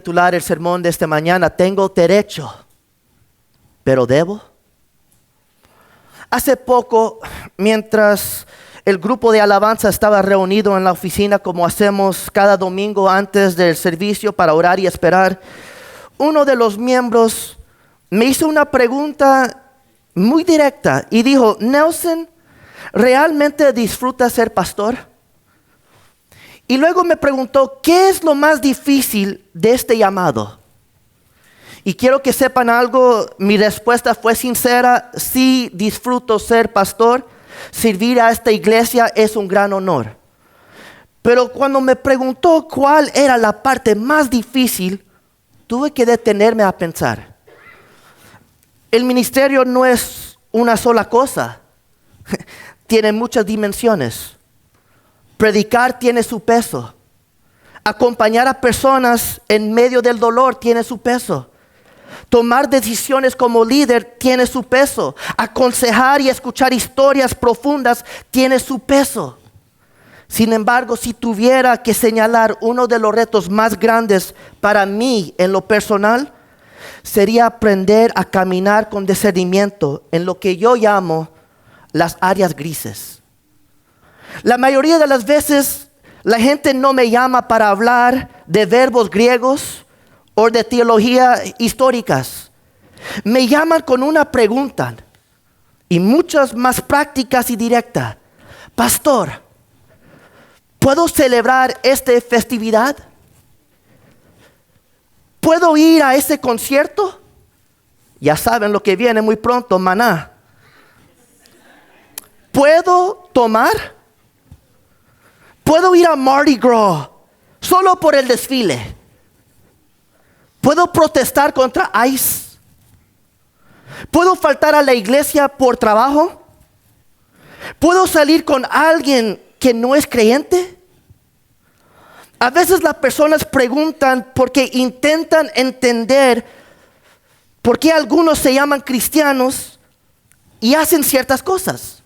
titular el sermón de esta mañana, tengo derecho, pero debo. Hace poco, mientras el grupo de alabanza estaba reunido en la oficina, como hacemos cada domingo antes del servicio para orar y esperar, uno de los miembros me hizo una pregunta muy directa y dijo: Nelson, ¿realmente disfrutas ser pastor? Y luego me preguntó, ¿qué es lo más difícil de este llamado? Y quiero que sepan algo, mi respuesta fue sincera: sí disfruto ser pastor, servir a esta iglesia es un gran honor. Pero cuando me preguntó cuál era la parte más difícil, tuve que detenerme a pensar. El ministerio no es una sola cosa, tiene muchas dimensiones. Predicar tiene su peso. Acompañar a personas en medio del dolor tiene su peso. Tomar decisiones como líder tiene su peso. Aconsejar y escuchar historias profundas tiene su peso. Sin embargo, si tuviera que señalar uno de los retos más grandes para mí en lo personal, sería aprender a caminar con discernimiento en lo que yo llamo las áreas grises. La mayoría de las veces la gente no me llama para hablar de verbos griegos o de teología históricas. Me llaman con una pregunta y muchas más prácticas y directas. Pastor, ¿puedo celebrar esta festividad? ¿Puedo ir a ese concierto? Ya saben lo que viene muy pronto, Maná. ¿Puedo tomar? ¿Puedo ir a Mardi Gras solo por el desfile? ¿Puedo protestar contra ICE? ¿Puedo faltar a la iglesia por trabajo? ¿Puedo salir con alguien que no es creyente? A veces las personas preguntan porque intentan entender por qué algunos se llaman cristianos y hacen ciertas cosas.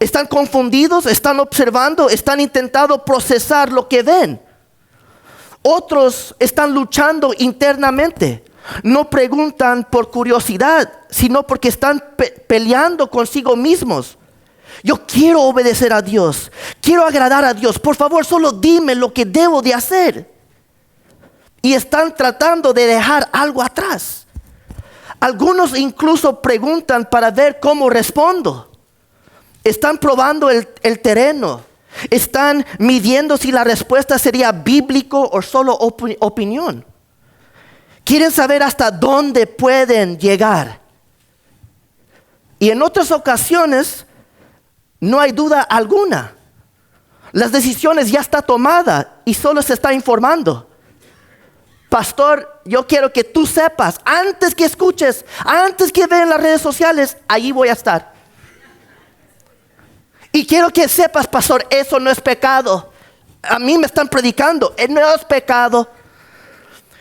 Están confundidos, están observando, están intentando procesar lo que ven. Otros están luchando internamente. No preguntan por curiosidad, sino porque están peleando consigo mismos. Yo quiero obedecer a Dios, quiero agradar a Dios. Por favor, solo dime lo que debo de hacer. Y están tratando de dejar algo atrás. Algunos incluso preguntan para ver cómo respondo. Están probando el terreno. Están midiendo si la respuesta sería bíblico o solo opinión. Quieren saber hasta dónde pueden llegar. Y en otras ocasiones no hay duda alguna. Las decisiones ya están tomadas y solo se está informando. Pastor, yo quiero que tú sepas, antes que escuches, antes que vean las redes sociales, allí voy a estar. Y quiero que sepas, pastor, eso no es pecado. A mí me están predicando, no es pecado.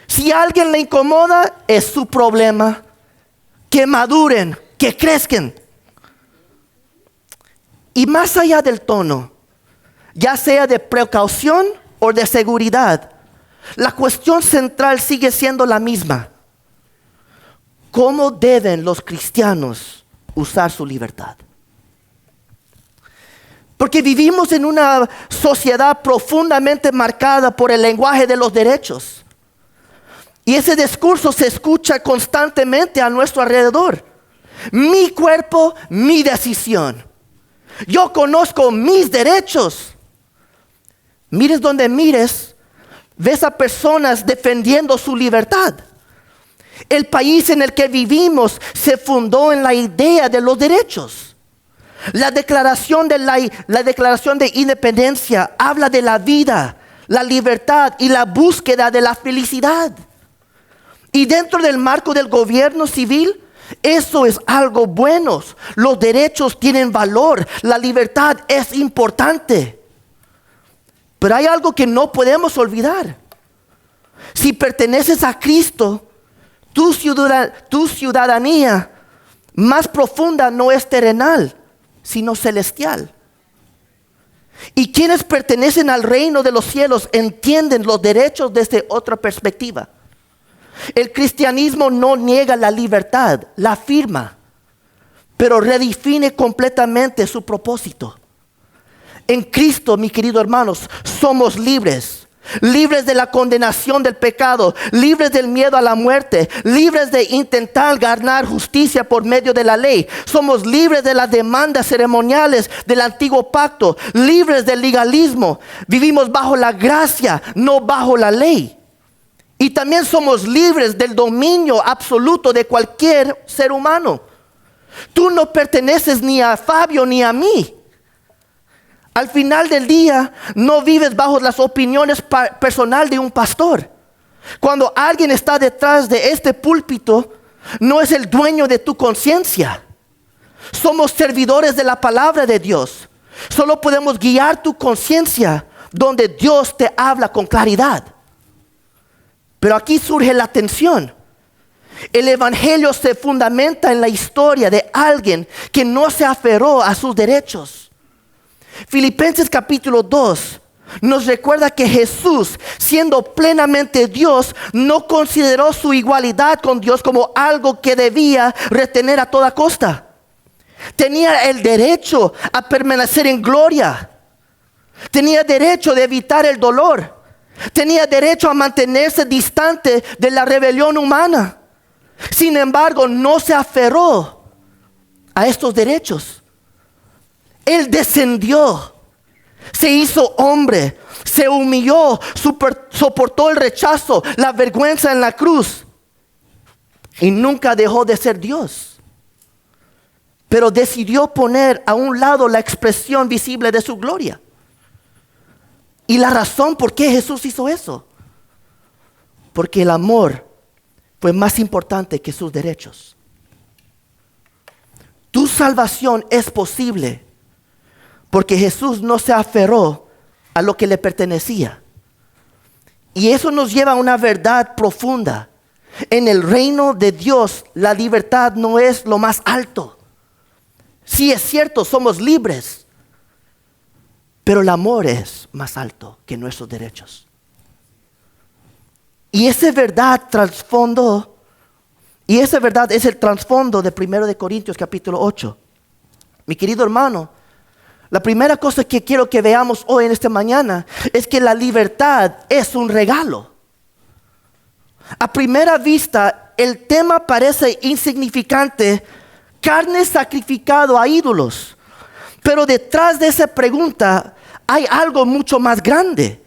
Si a alguien le incomoda, es su problema. Que maduren, que crezcan. Y más allá del tono, ya sea de precaución o de seguridad, la cuestión central sigue siendo la misma. ¿Cómo deben los cristianos usar su libertad? Porque vivimos en una sociedad profundamente marcada por el lenguaje de los derechos. Y ese discurso se escucha constantemente a nuestro alrededor. Mi cuerpo, mi decisión. Yo conozco mis derechos. Mires donde mires, ves a personas defendiendo su libertad. El país en el que vivimos se fundó en la idea de los derechos. La declaración de independencia habla de la vida, la libertad y la búsqueda de la felicidad. Y dentro del marco del gobierno civil, eso es algo bueno. Los derechos tienen valor, la libertad es importante. Pero hay algo que no podemos olvidar. Si perteneces a Cristo, tu ciudadanía más profunda no es terrenal, sino celestial. Y quienes pertenecen al reino de los cielos entienden los derechos desde otra perspectiva. El cristianismo no niega la libertad, la afirma, pero redefine completamente su propósito. En Cristo, mis queridos hermanos, somos libres. Libres de la condenación del pecado, libres del miedo a la muerte, libres de intentar ganar justicia por medio de la ley. Somos libres de las demandas ceremoniales del antiguo pacto, libres del legalismo. Vivimos bajo la gracia, no bajo la ley. Y también somos libres del dominio absoluto de cualquier ser humano. Tú no perteneces ni a Fabio ni a mí. Al final del día, no vives bajo las opiniones personales de un pastor. Cuando alguien está detrás de este púlpito, no es el dueño de tu conciencia. Somos servidores de la palabra de Dios. Solo podemos guiar tu conciencia donde Dios te habla con claridad. Pero aquí surge la tensión. El evangelio se fundamenta en la historia de alguien que no se aferró a sus derechos. Filipenses capítulo 2 nos recuerda que Jesús, siendo plenamente Dios, no consideró su igualdad con Dios como algo que debía retener a toda costa. Tenía el derecho a permanecer en gloria. Tenía derecho de evitar el dolor. Tenía derecho a mantenerse distante de la rebelión humana. Sin embargo, no se aferró a estos derechos. Él descendió, se hizo hombre, se humilló, soportó el rechazo, la vergüenza en la cruz y nunca dejó de ser Dios. Pero decidió poner a un lado la expresión visible de su gloria. Y la razón por qué Jesús hizo eso, porque el amor fue más importante que sus derechos. Tu salvación es posible porque Jesús no se aferró a lo que le pertenecía. Y eso nos lleva a una verdad profunda. En el reino de Dios, la libertad no es lo más alto. Sí, es cierto, somos libres. Pero el amor es más alto que nuestros derechos. Y esa verdad es el trasfondo de 1 Corintios capítulo 8. Mi querido hermano, la primera cosa que quiero que veamos hoy en esta mañana es que la libertad es un regalo. A primera vista, el tema parece insignificante, carne sacrificado a ídolos. Pero detrás de esa pregunta hay algo mucho más grande.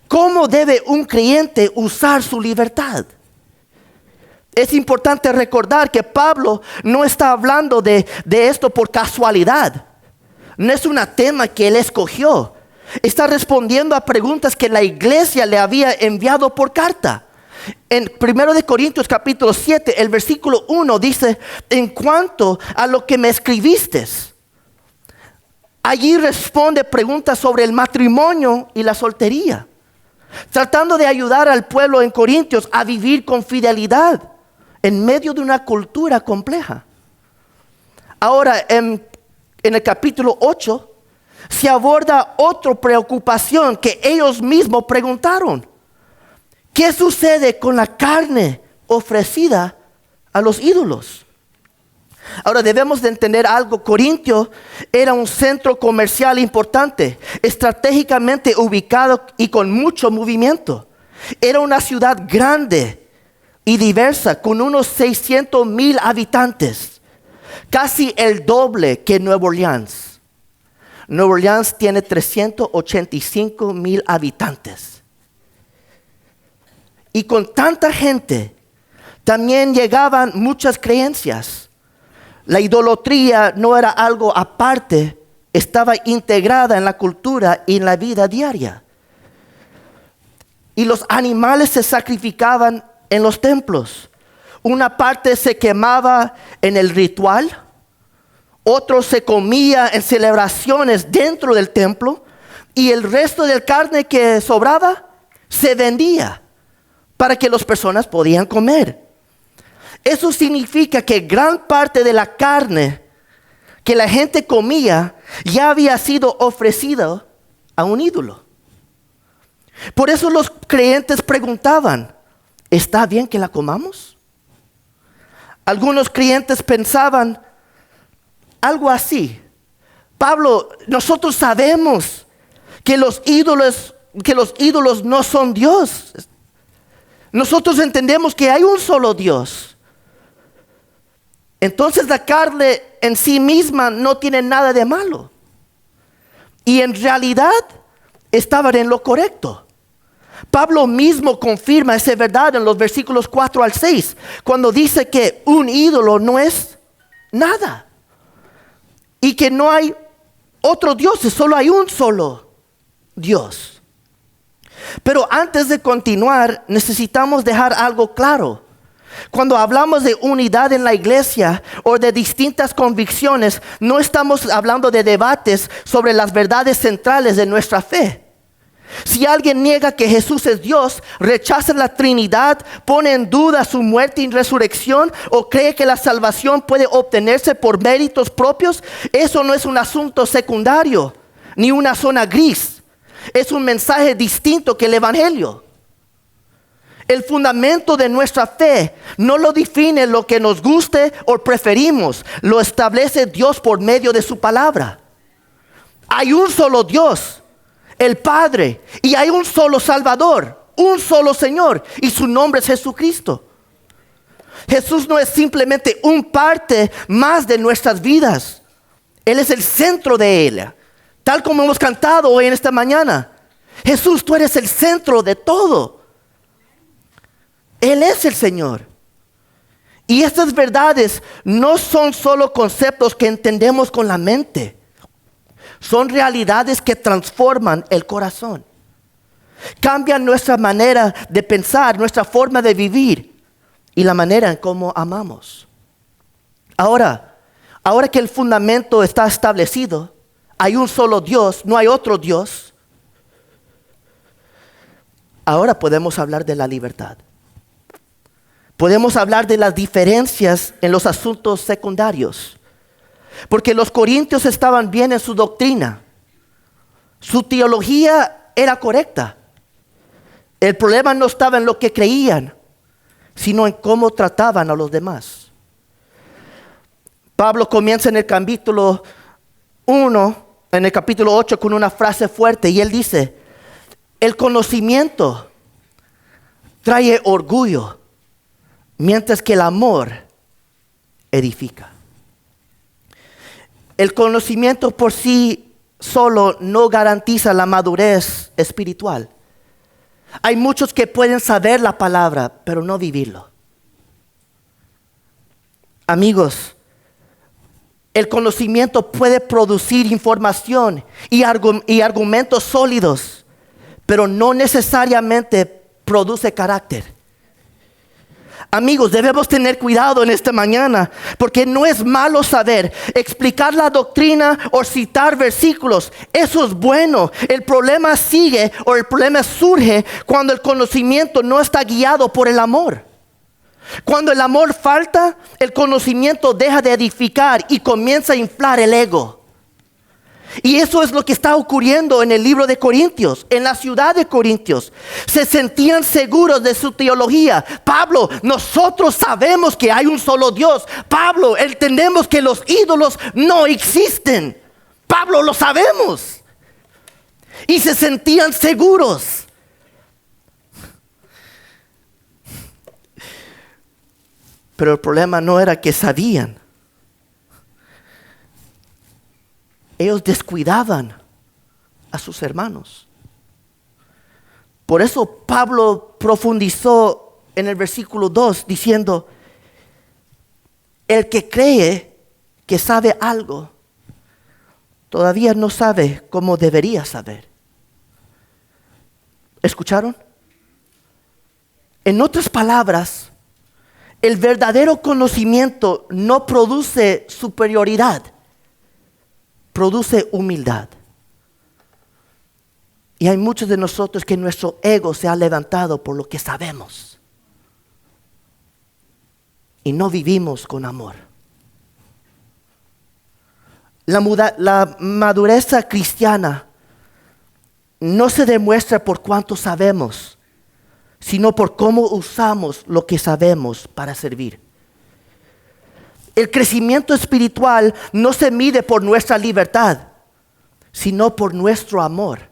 ¿Cómo debe un creyente usar su libertad? Es importante recordar que Pablo no está hablando de esto por casualidad. No es un tema que él escogió. Está respondiendo a preguntas que la iglesia le había enviado por carta. En 1 Corintios capítulo 7, el versículo 1 dice: en cuanto a lo que me escribiste. Allí responde preguntas sobre el matrimonio y la soltería, tratando de ayudar al pueblo en Corintios a vivir con fidelidad en medio de una cultura compleja. Ahora, en el capítulo 8 se aborda otra preocupación que ellos mismos preguntaron. ¿Qué sucede con la carne ofrecida a los ídolos? Ahora debemos de entender algo. Corintio era un centro comercial importante, estratégicamente ubicado y con mucho movimiento. Era una ciudad grande y diversa con unos 600,000 habitantes. Casi el doble que Nueva Orleans. Nueva Orleans tiene 385,000 habitantes. Y con tanta gente, también llegaban muchas creencias. La idolatría no era algo aparte, estaba integrada en la cultura y en la vida diaria. Y los animales se sacrificaban en los templos. Una parte se quemaba en el ritual, otro se comía en celebraciones dentro del templo, y el resto de carne que sobraba se vendía para que las personas podían comer. Eso significa que gran parte de la carne que la gente comía ya había sido ofrecida a un ídolo. Por eso los creyentes preguntaban, ¿está bien que la comamos? Algunos creyentes pensaban algo así. Pablo, nosotros sabemos que los ídolos no son Dios. Nosotros entendemos que hay un solo Dios. Entonces la carne en sí misma no tiene nada de malo. Y en realidad estaban en lo correcto. Pablo mismo confirma esa verdad en los versículos 4 al 6, cuando dice que un ídolo no es nada. Y que no hay otros dioses, solo hay un solo Dios. Pero antes de continuar, necesitamos dejar algo claro. Cuando hablamos de unidad en la iglesia o de distintas convicciones, no estamos hablando de debates sobre las verdades centrales de nuestra fe. Si alguien niega que Jesús es Dios, rechaza la Trinidad, pone en duda su muerte y resurrección o cree que la salvación puede obtenerse por méritos propios, eso no es un asunto secundario ni una zona gris. Es un mensaje distinto que el Evangelio. El fundamento de nuestra fe no lo define lo que nos guste o preferimos, lo establece Dios por medio de su palabra. Hay un solo Dios, el Padre, y hay un solo Salvador, un solo Señor, y su nombre es Jesucristo. Jesús no es simplemente un parte más de nuestras vidas. Él es el centro de ella, tal como hemos cantado hoy en esta mañana. Jesús, tú eres el centro de todo. Él es el Señor. Y estas verdades no son solo conceptos que entendemos con la mente. Son realidades que transforman el corazón. Cambian nuestra manera de pensar, nuestra forma de vivir y la manera en cómo amamos. Ahora que el fundamento está establecido, hay un solo Dios, no hay otro Dios. Ahora podemos hablar de la libertad. Podemos hablar de las diferencias en los asuntos secundarios. Porque los corintios estaban bien en su doctrina. Su teología era correcta. El problema no estaba en lo que creían, sino en cómo trataban a los demás. Pablo comienza en el capítulo 1, en el capítulo 8, con una frase fuerte. Y él dice, el conocimiento trae orgullo, mientras que el amor edifica. El conocimiento por sí solo no garantiza la madurez espiritual. Hay muchos que pueden saber la palabra, pero no vivirlo. Amigos, el conocimiento puede producir información y argumentos sólidos, pero no necesariamente produce carácter. Amigos, debemos tener cuidado en esta mañana, porque no es malo saber, explicar la doctrina o citar versículos. Eso es bueno. El problema sigue o el problema surge cuando el conocimiento no está guiado por el amor. Cuando el amor falta, el conocimiento deja de edificar y comienza a inflar el ego. Y eso es lo que está ocurriendo en el libro de Corintios, en la ciudad de Corintios. Se sentían seguros de su teología. Pablo, nosotros sabemos que hay un solo Dios. Pablo, entendemos que los ídolos no existen. Pablo, lo sabemos. Y se sentían seguros. Pero el problema no era que sabían. Ellos descuidaban a sus hermanos. Por eso Pablo profundizó en el versículo 2 diciendo, el que cree que sabe algo, todavía no sabe como debería saber. ¿Escucharon? En otras palabras, el verdadero conocimiento no produce superioridad, produce humildad. Y hay muchos de nosotros que nuestro ego se ha levantado por lo que sabemos. Y no vivimos con amor. La madurez cristiana no se demuestra por cuánto sabemos, sino por cómo usamos lo que sabemos para servir. El crecimiento espiritual no se mide por nuestra libertad, sino por nuestro amor.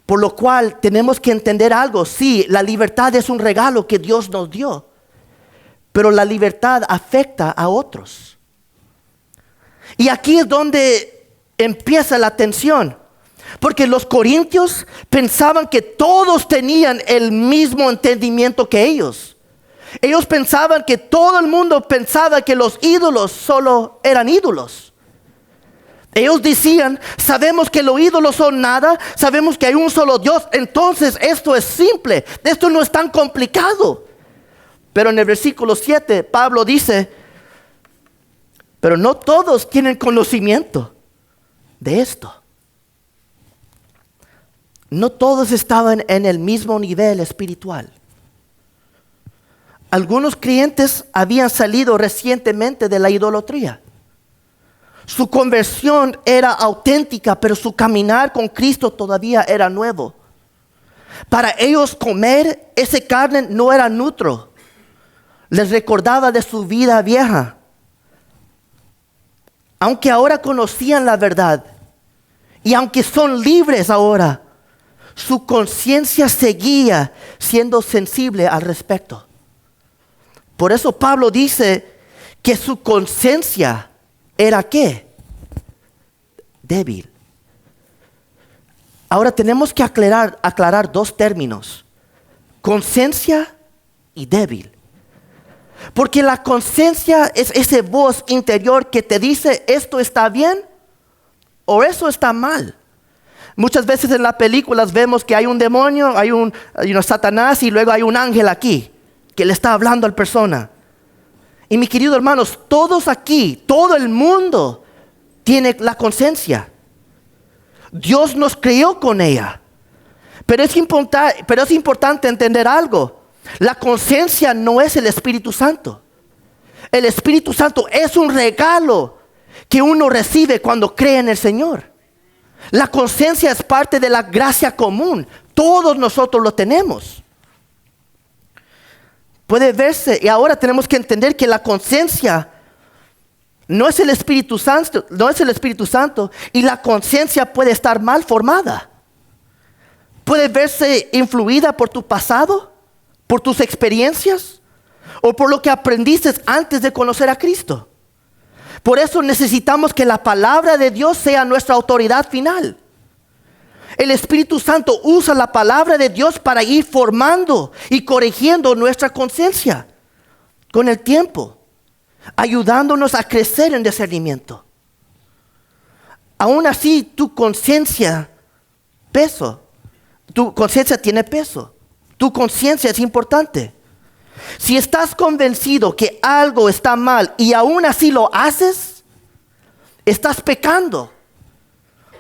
Por lo cual tenemos que entender algo. Sí, la libertad es un regalo que Dios nos dio, pero la libertad afecta a otros. Y aquí es donde empieza la tensión, porque los corintios pensaban que todos tenían el mismo entendimiento que ellos. Ellos pensaban que todo el mundo pensaba que los ídolos solo eran ídolos. Ellos decían, sabemos que los ídolos son nada, sabemos que hay un solo Dios, entonces esto es simple, esto no es tan complicado. Pero en el versículo 7, Pablo dice, pero no todos tienen conocimiento de esto. No todos estaban en el mismo nivel espiritual. Algunos creyentes habían salido recientemente de la idolatría. Su conversión era auténtica, pero su caminar con Cristo todavía era nuevo. Para ellos comer esa carne no era neutro. Les recordaba de su vida vieja. Aunque ahora conocían la verdad y aunque son libres ahora, su conciencia seguía siendo sensible al respecto. Por eso Pablo dice que su conciencia era ¿qué? Débil. Ahora tenemos que aclarar dos términos: conciencia y débil. Porque la conciencia es esa voz interior que te dice esto está bien o eso está mal. Muchas veces en las películas vemos que hay un demonio, hay un Satanás y luego hay un ángel aquí que le está hablando a la persona. Y mis queridos hermanos, todos aquí, todo el mundo tiene la conciencia. Dios nos creó con ella. Pero es importante entender algo. La conciencia no es el Espíritu Santo. El Espíritu Santo es un regalo que uno recibe cuando cree en el Señor. La conciencia es parte de la gracia común. Todos nosotros lo tenemos. Puede verse, y ahora tenemos que entender que la conciencia no es el Espíritu Santo, y la conciencia puede estar mal formada. Puede verse influida por tu pasado, por tus experiencias, o por lo que aprendiste antes de conocer a Cristo. Por eso necesitamos que la palabra de Dios sea nuestra autoridad final. El Espíritu Santo usa la palabra de Dios para ir formando y corrigiendo nuestra conciencia con el tiempo, ayudándonos a crecer en discernimiento. Aún así, tu conciencia tiene peso. Tu conciencia es importante. Si estás convencido que algo está mal y aún así lo haces, estás pecando.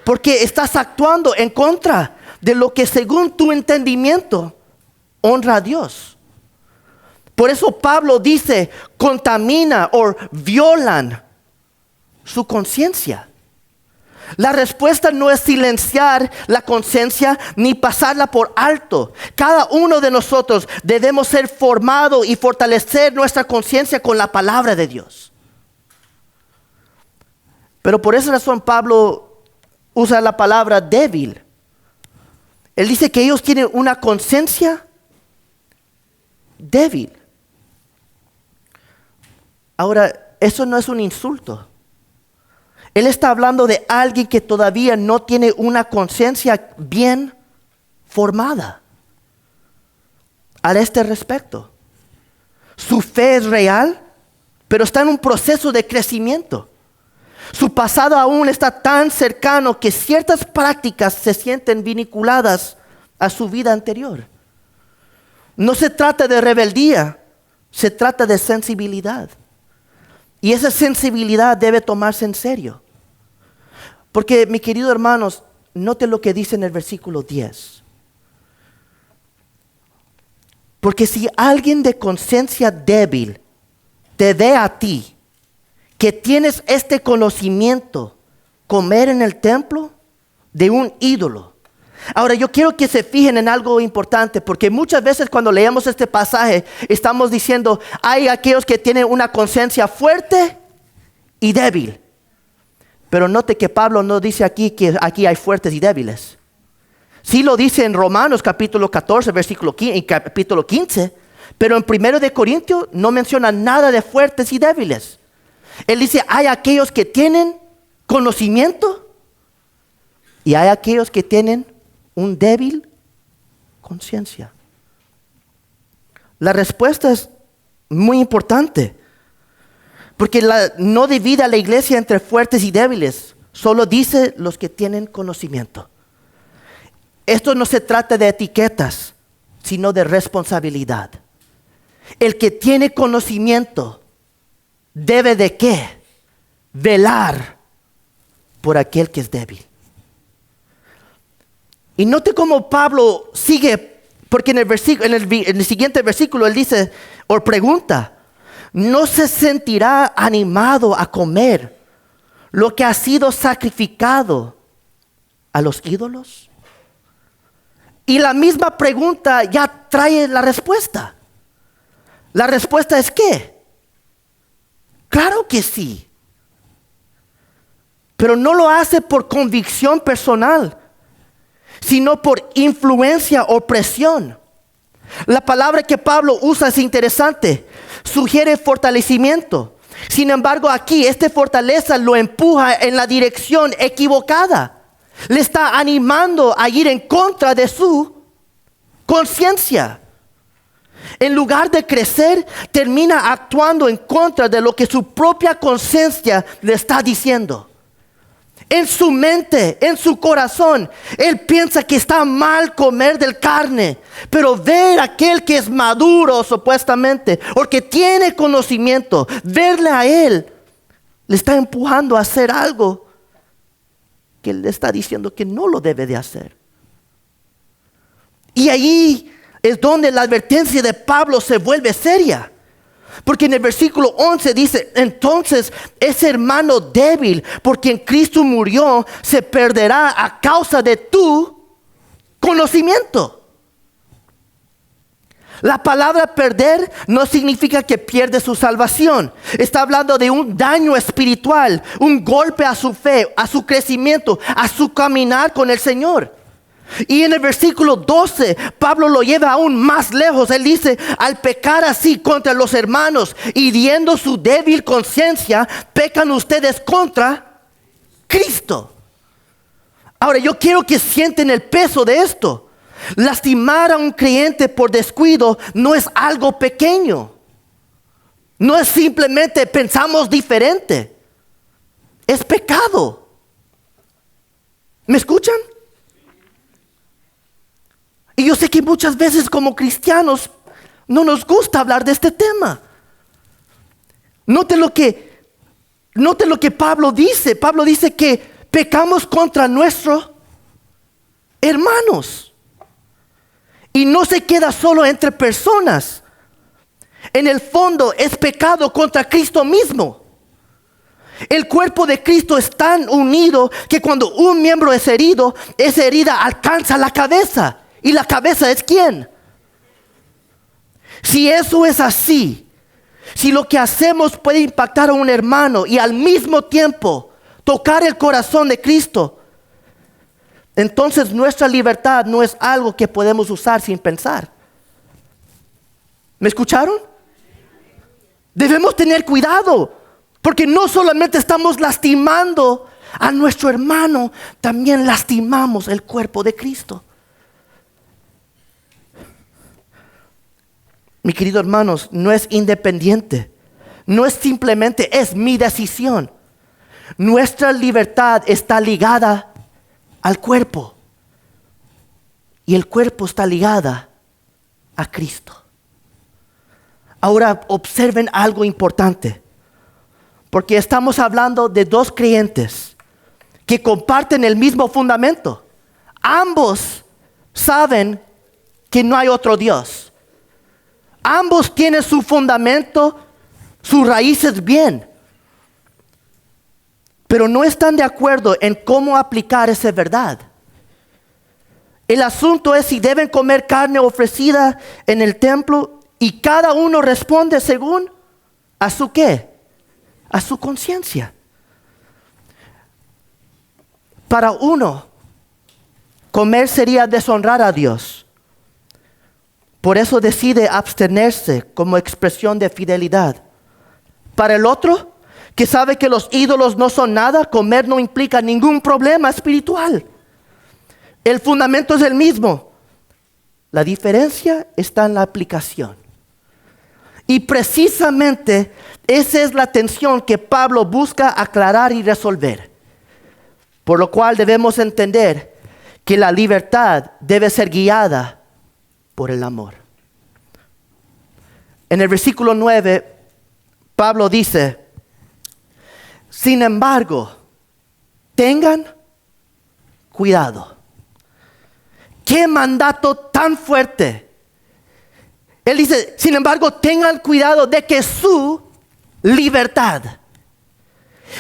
Porque estás actuando en contra de lo que según tu entendimiento honra a Dios. Por eso Pablo dice, contamina o violan su conciencia. La respuesta no es silenciar la conciencia ni pasarla por alto. Cada uno de nosotros debemos ser formados y fortalecer nuestra conciencia con la palabra de Dios. Pero por esa razón Pablo usa la palabra débil. Él dice que ellos tienen una conciencia débil. Ahora, eso no es un insulto. Él está hablando de alguien que todavía no tiene una conciencia bien formada a este respecto. Su fe es real, pero está en un proceso de crecimiento. Su pasado aún está tan cercano que ciertas prácticas se sienten vinculadas a su vida anterior. No se trata de rebeldía, se trata de sensibilidad. Y esa sensibilidad debe tomarse en serio. Porque, mis queridos hermanos, note lo que dice en el versículo 10. Porque si alguien de conciencia débil te ve a ti, que tienes este conocimiento, comer en el templo de un ídolo. Ahora yo quiero que se fijen en algo importante, porque muchas veces cuando leemos este pasaje estamos diciendo, hay aquellos que tienen una conciencia fuerte y débil. Pero note que Pablo no dice aquí que aquí hay fuertes y débiles. Sí lo dice en Romanos capítulo 14, versículo 15, y capítulo 15, pero en 1 de Corintios no menciona nada de fuertes y débiles. Él dice, hay aquellos que tienen conocimiento y hay aquellos que tienen un débil conciencia. La respuesta es muy importante, porque no divide a la iglesia entre fuertes y débiles, solo dice los que tienen conocimiento. Esto no se trata de etiquetas, sino de responsabilidad. El que tiene conocimiento debe de ¿qué? Velar por aquel que es débil. Y note cómo Pablo sigue, porque en el siguiente versículo él dice, o pregunta, ¿no se sentirá animado a comer lo que ha sido sacrificado a los ídolos? Y la misma pregunta ya trae la respuesta. La respuesta es ¿qué? Claro que sí. Pero no lo hace por convicción personal, sino por influencia o presión. La palabra que Pablo usa es interesante. Sugiere fortalecimiento. Sin embargo, aquí esta fortaleza lo empuja en la dirección equivocada. Le está animando a ir en contra de su conciencia. En lugar de crecer, termina actuando en contra de lo que su propia conciencia le está diciendo. En su mente, en su corazón, él piensa que está mal comer del carne. Pero ver a aquel que es maduro supuestamente, o que tiene conocimiento, verle a él, le está empujando a hacer algo que él le está diciendo que no lo debe de hacer. Y ahí es donde la advertencia de Pablo se vuelve seria. Porque en el versículo 11 dice, entonces ese hermano débil por quien Cristo murió se perderá a causa de tu conocimiento. La palabra perder no significa que pierde su salvación. Está hablando de un daño espiritual, un golpe a su fe, a su crecimiento, a su caminar con el Señor. Y en el versículo 12, Pablo lo lleva aún más lejos. Él dice, al pecar así contra los hermanos, hiriendo su débil conciencia, pecan ustedes contra Cristo. Ahora yo quiero que sienten el peso de esto. Lastimar a un creyente por descuido no es algo pequeño. No es simplemente pensamos diferente. Es pecado. ¿Me escuchan? Y yo sé que muchas veces como cristianos no nos gusta hablar de este tema. Note lo que Pablo dice. Pablo dice que pecamos contra nuestros hermanos. Y no se queda solo entre personas. En el fondo es pecado contra Cristo mismo. El cuerpo de Cristo es tan unido que cuando un miembro es herido, esa herida alcanza la cabeza. ¿Y la cabeza es quién? Si eso es así, si lo que hacemos puede impactar a un hermano y al mismo tiempo tocar el corazón de Cristo, entonces nuestra libertad no es algo que podemos usar sin pensar. ¿Me escucharon? Debemos tener cuidado, porque no solamente estamos lastimando a nuestro hermano, también lastimamos el cuerpo de Cristo. Mi querido hermanos, no es independiente. No es simplemente, es mi decisión. Nuestra libertad está ligada al cuerpo. Y el cuerpo está ligada a Cristo. Ahora observen algo importante. Porque estamos hablando de dos creyentes que comparten el mismo fundamento. Ambos saben que no hay otro Dios. Ambos tienen su fundamento, sus raíces bien. pero no están de acuerdo en cómo aplicar esa verdad. El asunto es si deben comer carne ofrecida en el templo, y cada uno responde según a su ¿qué? A su conciencia. Para uno, comer sería deshonrar a Dios. Por eso decide abstenerse como expresión de fidelidad. Para el otro, que sabe que los ídolos no son nada, comer no implica ningún problema espiritual. El fundamento es el mismo. La diferencia está en la aplicación. Y precisamente esa es la tensión que Pablo busca aclarar y resolver. Por lo cual debemos entender que la libertad debe ser guiada por el amor. En el versículo 9, Pablo dice: sin embargo, tengan cuidado. ¡Qué mandato tan fuerte! Él dice, sin embargo, tengan cuidado de que su libertad.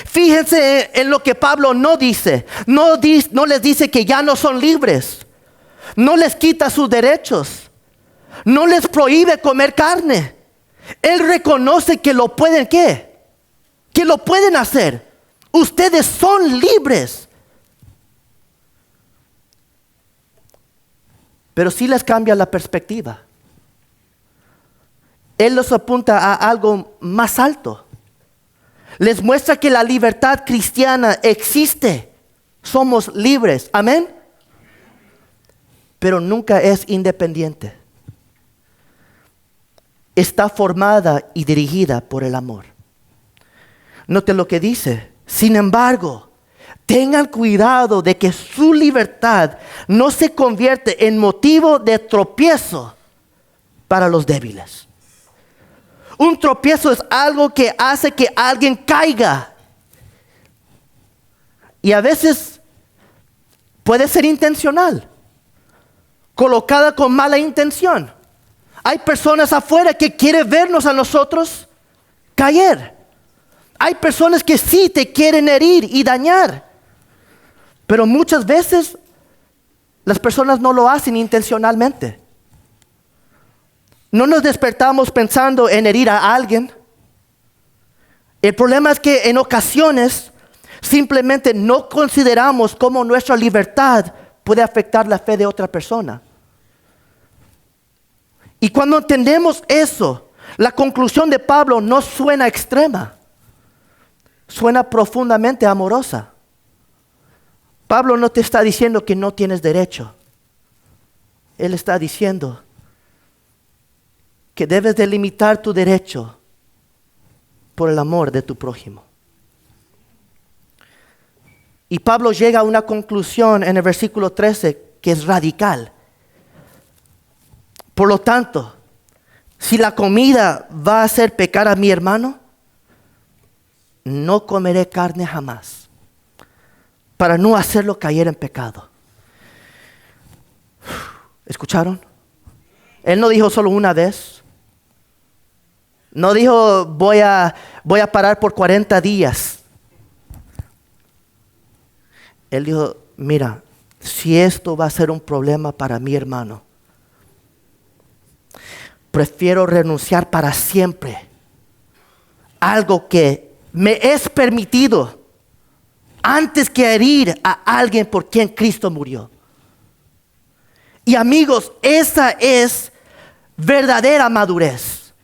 Fíjense en lo que Pablo no dice. No les dice que ya no son libres. No les quita sus derechos. No les prohíbe comer carne. Él reconoce que lo pueden, ¿qué? Que lo pueden hacer. Ustedes son libres. Pero sí les cambia la perspectiva. Él los apunta a algo más alto. Les muestra que la libertad cristiana existe. Somos libres. Amén. Pero nunca es independiente. Está formada y dirigida por el amor. Note lo que dice. Sin embargo, tengan cuidado de que su libertad no se convierte en motivo de tropiezo para los débiles. Un tropiezo es algo que hace que alguien caiga. Y a veces puede ser intencional, colocada con mala intención. Hay personas afuera que quieren vernos a nosotros caer. Hay personas que sí te quieren herir y dañar. Pero muchas veces las personas no lo hacen intencionalmente. No nos despertamos pensando en herir a alguien. El problema es que en ocasiones simplemente no consideramos cómo nuestra libertad puede afectar la fe de otra persona. Y cuando entendemos eso, la conclusión de Pablo no suena extrema, suena profundamente amorosa. Pablo no te está diciendo que no tienes derecho. Él está diciendo que debes de limitar tu derecho por el amor de tu prójimo. Y Pablo llega a una conclusión en el versículo 13 que es radical. Por lo tanto, si la comida va a hacer pecar a mi hermano, no comeré carne jamás, para no hacerlo caer en pecado. ¿Escucharon? Él no dijo solo una vez. No dijo voy a parar por 40 días. Él dijo, mira, si esto va a ser un problema para mi hermano, prefiero renunciar para siempre a algo que me es permitido antes que herir a alguien por quien Cristo murió. Y amigos, esa es verdadera madurez.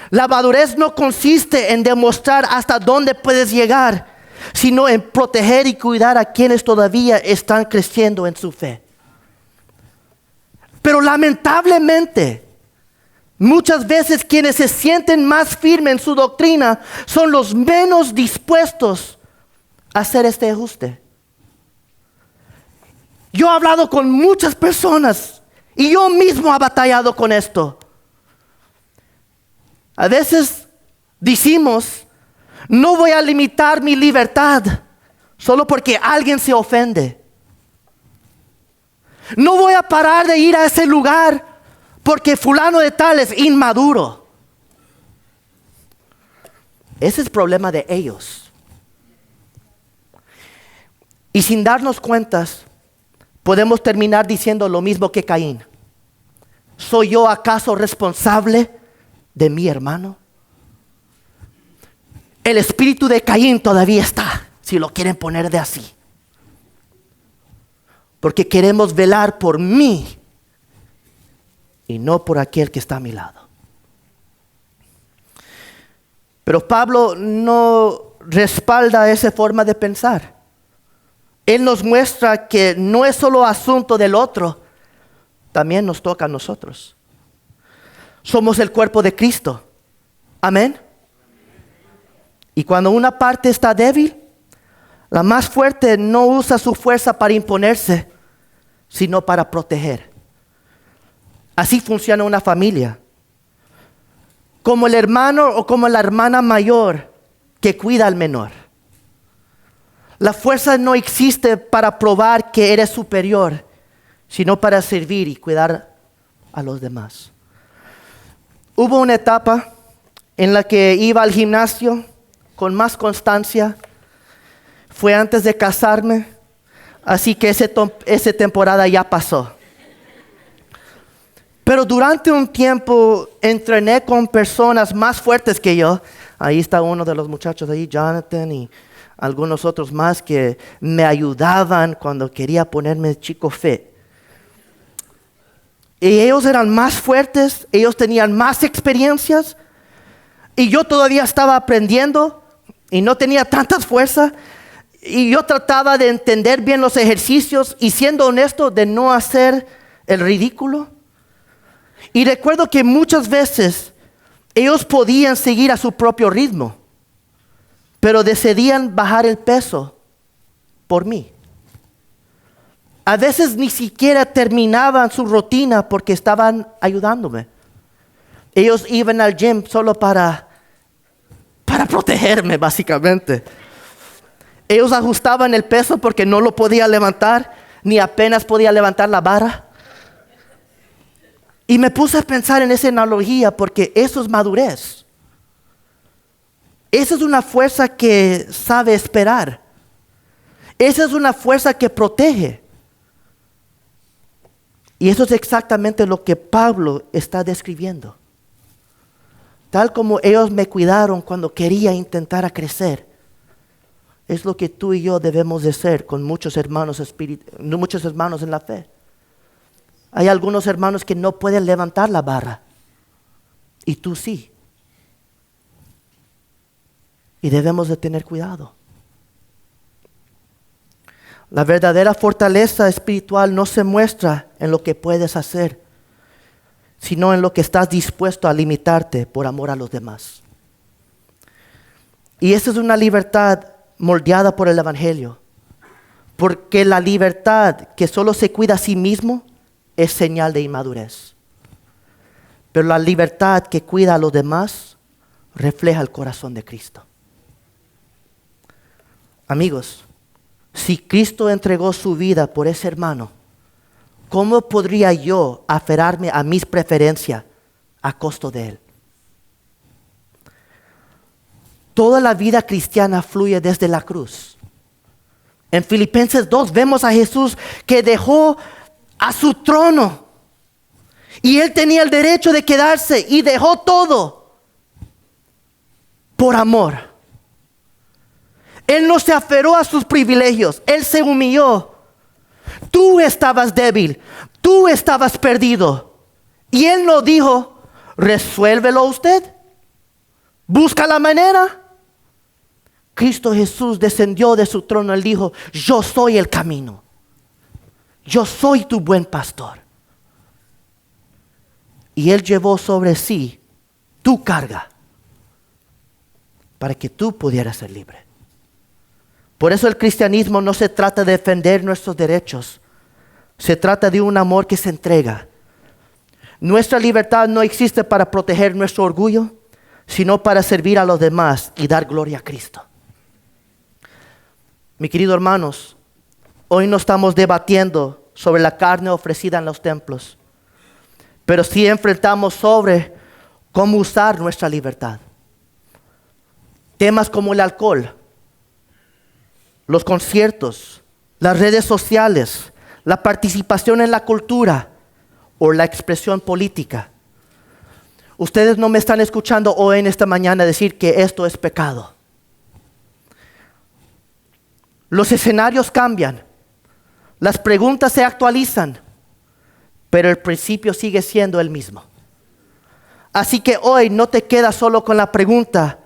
La madurez no consiste en demostrar hasta dónde puedes llegar, sino en proteger y cuidar a quienes todavía están creciendo en su fe. Pero lamentablemente, muchas veces quienes se sienten más firmes en su doctrina son los menos dispuestos a hacer este ajuste. Yo he hablado con muchas personas y yo mismo he batallado con esto. A veces decimos, no voy a limitar mi libertad solo porque alguien se ofende. No voy a parar de ir a ese lugar porque fulano de tal es inmaduro. Ese es el problema de ellos. Y sin darnos cuentas, podemos terminar diciendo lo mismo que Caín. ¿Soy yo acaso responsable de mi hermano? El espíritu de Caín todavía está, si lo quieren poner de así. Porque queremos velar por mí y no por aquel que está a mi lado. Pero Pablo no respalda esa forma de pensar. Él nos muestra que no es solo asunto del otro, también nos toca a nosotros. Somos el cuerpo de Cristo. Amén. Y cuando una parte está débil, la más fuerte no usa su fuerza para imponerse, sino para proteger. Así funciona una familia. Como el hermano o como la hermana mayor que cuida al menor. La fuerza no existe para probar que eres superior, sino para servir y cuidar a los demás. Hubo una etapa en la que iba al gimnasio con más constancia. Fue antes de casarme, así que esa temporada ya pasó. Pero durante un tiempo entrené con personas más fuertes que yo. Ahí está uno de los muchachos ahí, Jonathan, y algunos otros más que me ayudaban cuando quería ponerme chico fit. Y ellos eran más fuertes, ellos tenían más experiencias, y yo todavía estaba aprendiendo y no tenía tanta fuerza. Y yo trataba de entender bien los ejercicios y, siendo honesto, de no hacer el ridículo. Y recuerdo que muchas veces ellos podían seguir a su propio ritmo, pero decidían bajar el peso por mí. A veces ni siquiera terminaban su rutina porque estaban ayudándome. Ellos iban al gym solo para protegerme, básicamente. Ellos ajustaban el peso porque no lo podía levantar, ni apenas podía levantar la barra. Y me puse a pensar en esa analogía porque eso es madurez. Esa es una fuerza que sabe esperar. Esa es una fuerza que protege. Y eso es exactamente lo que Pablo está describiendo. Tal como ellos me cuidaron cuando quería intentar crecer, es lo que tú y yo debemos de ser con muchos hermanos en la fe. Hay algunos hermanos que no pueden levantar la barra, y tú sí. Y debemos de tener cuidado. La verdadera fortaleza espiritual no se muestra en lo que puedes hacer, sino en lo que estás dispuesto a limitarte por amor a los demás. Y esa es una libertad moldeada por el Evangelio. Porque la libertad que solo se cuida a sí mismo es señal de inmadurez. Pero la libertad que cuida a los demás refleja el corazón de Cristo. Amigos, si Cristo entregó su vida por ese hermano, ¿cómo podría yo aferrarme a mis preferencias a costo de él? Toda la vida cristiana fluye desde la cruz. En Filipenses 2 vemos a Jesús que dejó a su trono. Y él tenía el derecho de quedarse y dejó todo por amor. Él no se aferró a sus privilegios. Él se humilló. Tú estabas débil. Tú estabas perdido. Y él no dijo, resuélvelo usted. Busca la manera. Cristo Jesús descendió de su trono. Él dijo, yo soy el camino. Yo soy tu buen pastor. Y él llevó sobre sí tu carga para que tú pudieras ser libre. Por eso el cristianismo no se trata de defender nuestros derechos. Se trata de un amor que se entrega. Nuestra libertad no existe para proteger nuestro orgullo, sino para servir a los demás y dar gloria a Cristo. Mi querido hermanos, hoy no estamos debatiendo sobre la carne ofrecida en los templos, pero sí enfrentamos sobre cómo usar nuestra libertad. Temas como el alcohol, los conciertos, las redes sociales, la participación en la cultura o la expresión política. Ustedes no me están escuchando hoy en esta mañana decir que esto es pecado. Los escenarios cambian, las preguntas se actualizan, pero el principio sigue siendo el mismo. Así que hoy no te quedas solo con la pregunta,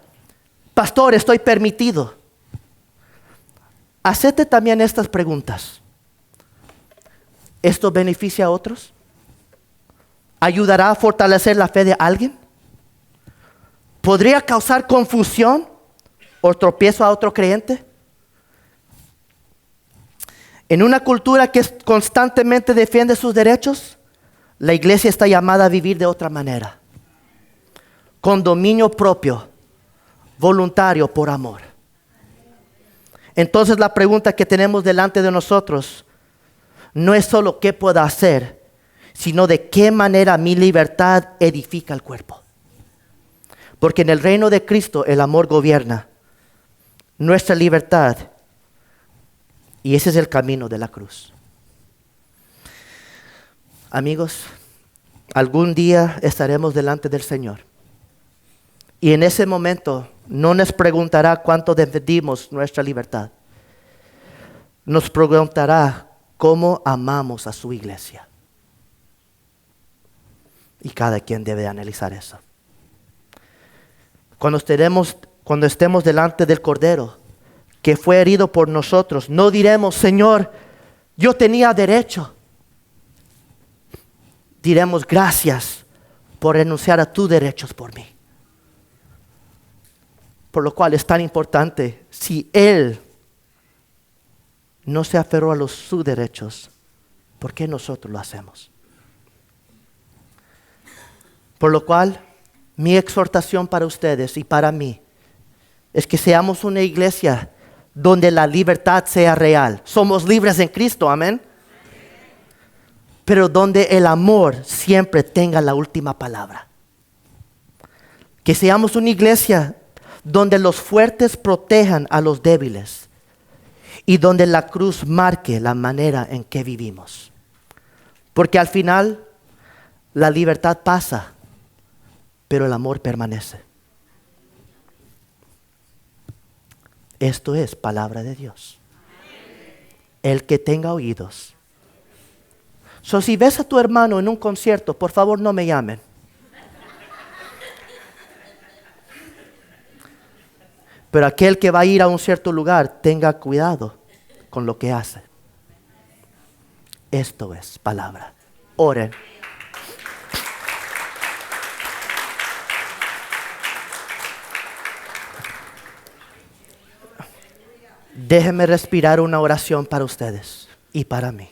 pastor, ¿estoy permitido? Hacete también estas preguntas. ¿Esto beneficia a otros? ¿Ayudará a fortalecer la fe de alguien? ¿Podría causar confusión o tropiezo a otro creyente? En una cultura que constantemente defiende sus derechos, la iglesia está llamada a vivir de otra manera, con dominio propio, voluntario por amor. Entonces la pregunta que tenemos delante de nosotros no es solo qué puedo hacer, sino de qué manera mi libertad edifica el cuerpo. Porque en el reino de Cristo el amor gobierna nuestra libertad. Y ese es el camino de la cruz. Amigos, algún día estaremos delante del Señor. Y en ese momento no nos preguntará cuánto defendimos nuestra libertad. Nos preguntará cómo amamos a su iglesia. Y cada quien debe analizar eso. Cuando estemos delante del Cordero, que fue herido por nosotros, no diremos, Señor, yo tenía derecho. Diremos, gracias por renunciar a tus derechos por mí. Por lo cual es tan importante, si Él no se aferró a sus derechos, ¿por qué nosotros lo hacemos? Por lo cual, mi exhortación para ustedes y para mí es que seamos una iglesia donde la libertad sea real. Somos libres en Cristo, amén. Pero donde el amor siempre tenga la última palabra. Que seamos una iglesia donde los fuertes protejan a los débiles y donde la cruz marque la manera en que vivimos. Porque al final la libertad pasa, pero el amor permanece. Esto es palabra de Dios. El que tenga oídos. Si ves a tu hermano en un concierto, por favor no me llamen. Pero aquel que va a ir a un cierto lugar, tenga cuidado con lo que hace. Esto es palabra. Oren. Déjenme respirar una oración para ustedes y para mí.